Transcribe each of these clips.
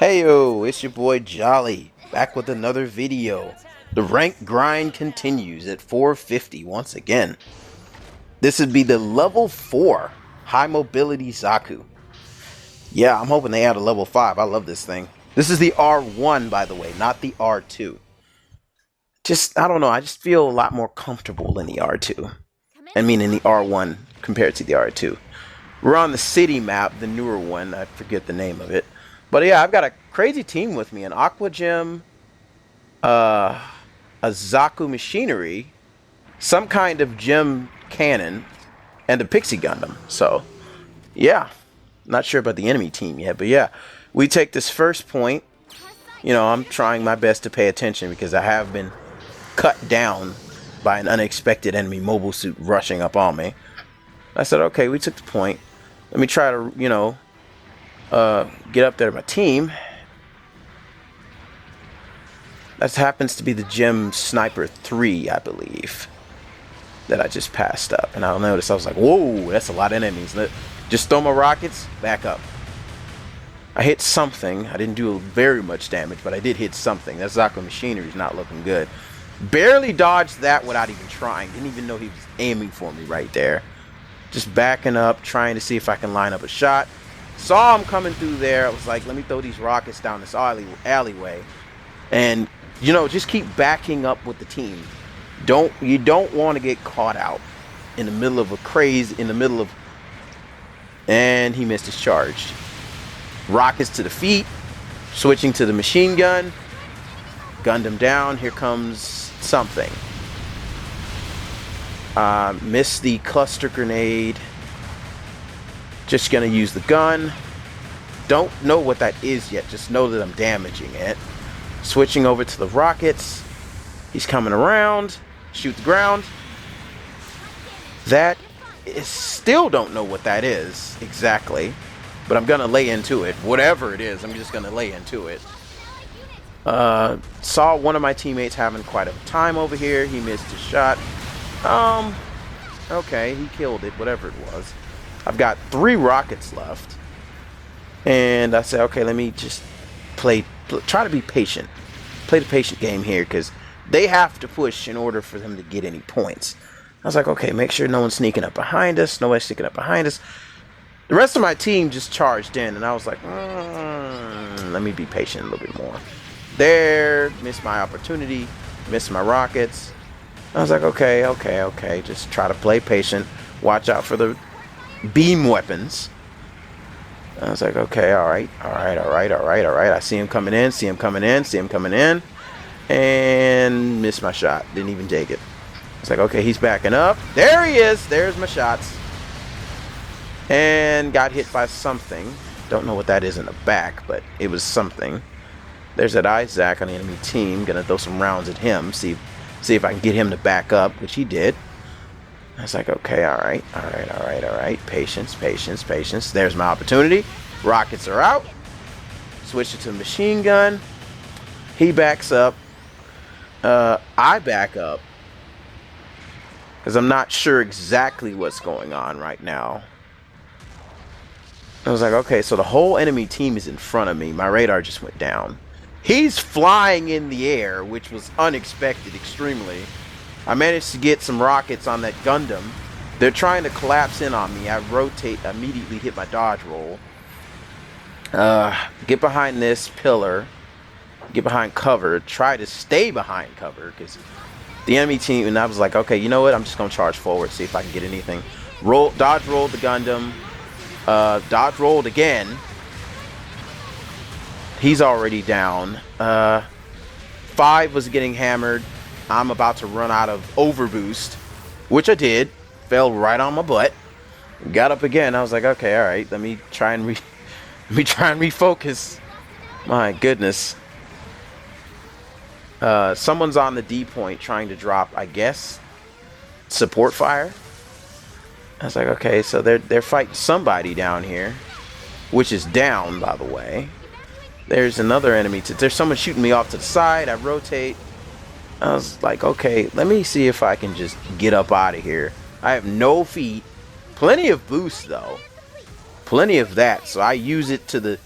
Heyo, it's your boy Jolly, back with another video. The rank grind continues at 450 once again. This would be the level 4 high mobility Zaku. Yeah, I'm hoping they add a level 5. I love this thing. This is the R1, by the way, not the R2. I don't know, I just feel a lot more comfortable in the R2. I mean in the R1 compared to the R2. We're on the city map, the newer one, I forget the name of it. But yeah, I've got a crazy team with me. An Aqua Gem, a Zaku Machinery, some kind of gem cannon, and a Pixie Gundam. So, yeah. Not sure about the enemy team yet, but yeah. We take this first point. You know, I'm trying my best to pay attention because I have been cut down by an unexpected enemy mobile suit rushing up on me. I said, okay, we took the point. Let me try to, get up there to my team. That happens to be the Gem Sniper 3, I believe, that I just passed up. And I'll notice, I was like, whoa, that's a lot of enemies. Just throw my rockets, back up. I hit something. I didn't do very much damage, but I did hit something. That Zaku Machinery is not looking good. Barely dodged that without even trying. Didn't even know he was aiming for me right there. Just backing up, trying to see if I can line up a shot. Saw him coming through there. I was like, let me throw these rockets down this alleyway. And, just keep backing up with the team. You don't want to get caught out in the middle of a craze, and he missed his charge. Rockets to the feet, switching to the machine gun. Gunned him down. Here comes something. Missed the cluster grenade. Just gonna use the gun. Don't know what that is yet. Just know that I'm damaging it. Switching over to the rockets. He's coming around. Shoot the ground. That is, still don't know what that is exactly. But I'm gonna lay into it. Whatever it is, I'm just gonna lay into it. Saw one of my teammates having quite a time over here. He missed his shot. Okay, he killed it, whatever it was. I've got 3 rockets left. And I said, okay, let me just try to be patient. Play the patient game here, because they have to push in order for them to get any points. I was like, okay, make sure no one's sneaking up behind us. Nobody's sneaking up behind us. The rest of my team just charged in, and I was like, let me be patient a little bit more. There, missed my opportunity, missed my rockets. I was like, okay. Just try to play patient. Watch out for the beam weapons. I was like, okay, all right. I see him coming in, and missed my shot. Didn't even take it. I was like, okay, he's backing up. There he is. There's my shots. And got hit by something. Don't know what that is in the back, but it was something. There's that Isaac on the enemy team. Gonna throw some rounds at him. See if I can get him to back up, which he did. I was like, okay, all right. Patience. There's my opportunity. Rockets are out. Switch it to machine gun. He backs up. I back up. Because I'm not sure exactly what's going on right now. I was like, okay, so the whole enemy team is in front of me. My radar just went down. He's flying in the air, which was unexpected extremely. I managed to get some rockets on that Gundam. They're trying to collapse in on me. I rotate, immediately hit my dodge roll. Get behind this pillar. Get behind cover. Try to stay behind cover because the enemy team, and I was like, okay, you know what? I'm just going to charge forward, see if I can get anything. Dodge rolled the Gundam. Dodge rolled again. He's already down. 5 was getting hammered. I'm about to run out of overboost, which I did. Fell right on my butt. Got up again. I was like, okay, all right. Let me try and refocus. My goodness. Someone's on the D point trying to drop, I guess, support fire. I was like, okay, so they're fighting somebody down here, which is down, by the way. There's another enemy. There's someone shooting me off to the side. I rotate. I was like, okay, let me see if I can just get up out of here. I have no feet. Plenty of boost, though. Plenty of that. So I use it to the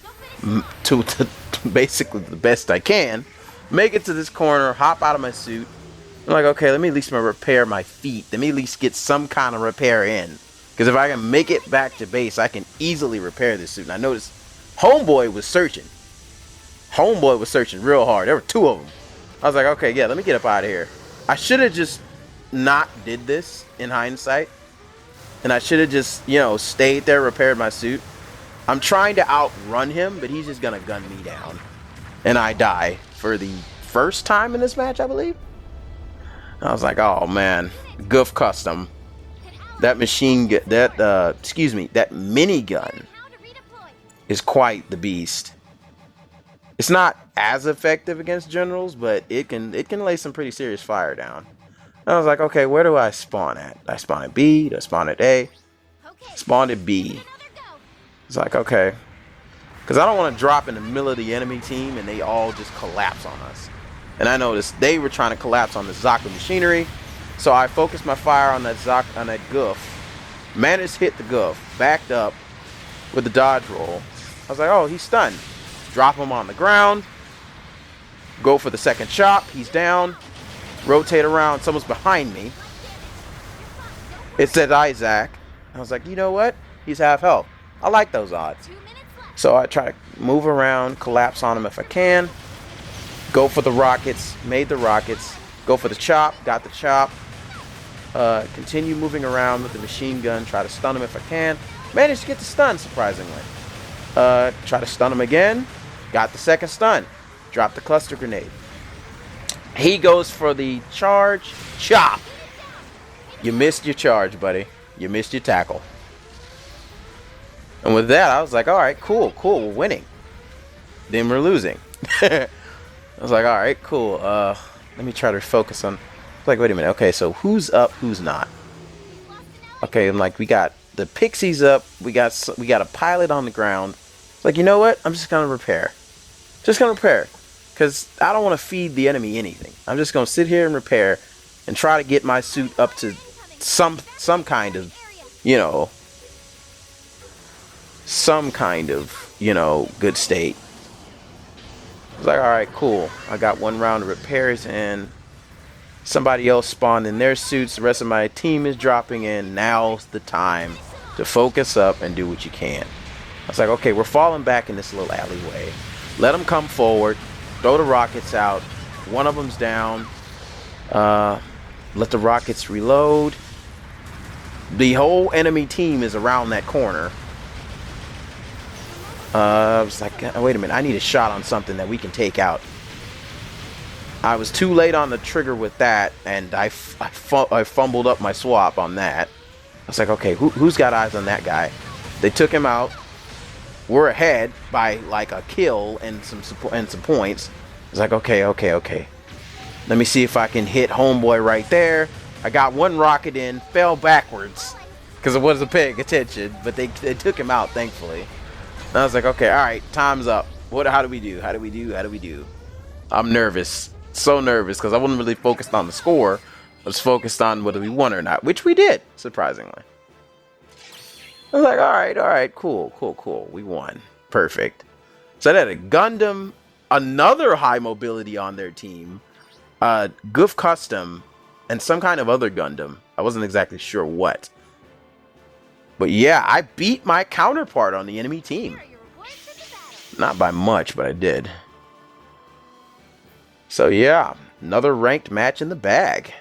to basically the best I can. Make it to this corner, hop out of my suit. I'm like, okay, let me at least repair my feet. Let me at least get some kind of repair in. Because if I can make it back to base, I can easily repair this suit. And I noticed Homeboy was searching. Homeboy was searching real hard. There were two of them. I was like, okay, yeah, let me get up out of here. I should have just not did this in hindsight. And I should have just, you know, stayed there, repaired my suit. I'm trying to outrun him, but he's just going to gun me down. And I die for the first time in this match, I believe. I was like, oh, man. Goof Custom. That machine, that minigun is quite the beast. It's not as effective against generals, but it can lay some pretty serious fire down. I was like, okay, where do I spawn at? I spawn at B, do I spawn at A? Spawned at B. It's like, okay. Because I don't want to drop in the middle of the enemy team and they all just collapse on us. And I noticed they were trying to collapse on the Zaku machinery. So I focused my fire on that Goof. Managed to hit the Goof. Backed up with the dodge roll. I was like, oh, he's stunned. Drop him on the ground. Go for the second chop. He's down. Rotate around. Someone's behind me. It said Isaac. I was like, you know what? He's half health. I like those odds. So I try to move around, collapse on him if I can. Go for the rockets. Made the rockets. Go for the chop. Got the chop. Continue moving around with the machine gun. Try to stun him if I can. Managed to get the stun, surprisingly. Try to stun him again. Got the second stun. Drop the cluster grenade. He goes for the charge. Chop. You missed your charge, buddy. You missed your tackle. And with that, I was like, all right, cool. We're winning. Then we're losing. I was like, all right, cool. Let me try to focus on... Like, wait a minute. Okay, so who's up, who's not? Okay, I'm like, we got the Pixies up. We got a pilot on the ground. Like, you know what? I'm just going to repair. Just going to repair. Because I don't want to feed the enemy anything. I'm just going to sit here and repair and try to get my suit up to some kind of, you know, good state. I was like, all right, cool. I got one round of repairs in. Somebody else spawned in their suits. The rest of my team is dropping in. Now's the time to focus up and do what you can. I was like, okay, we're falling back in this little alleyway. Let them come forward. Throw the rockets out. One of them's down. Let the rockets reload. The whole enemy team is around that corner. I was like, wait a minute. I need a shot on something that we can take out. I was too late on the trigger with that, and I fumbled up my swap on that. I was like, okay, who's got eyes on that guy? They took him out. We're ahead by like a kill and some points. I was like, okay. Let me see if I can hit Homeboy right there. I got one rocket in, fell backwards because I wasn't paying attention, but they took him out, thankfully. And I was like, okay, all right, time's up. How do we do? I'm nervous. So nervous because I wasn't really focused on the score. I was focused on whether we won or not, which we did, surprisingly. I was like, all right, cool. We won. Perfect. So they had a Gundam, another high mobility on their team, Goof Custom, and some kind of other Gundam. I wasn't exactly sure what. But yeah, I beat my counterpart on the enemy team. Not by much, but I did. So yeah, another ranked match in the bag.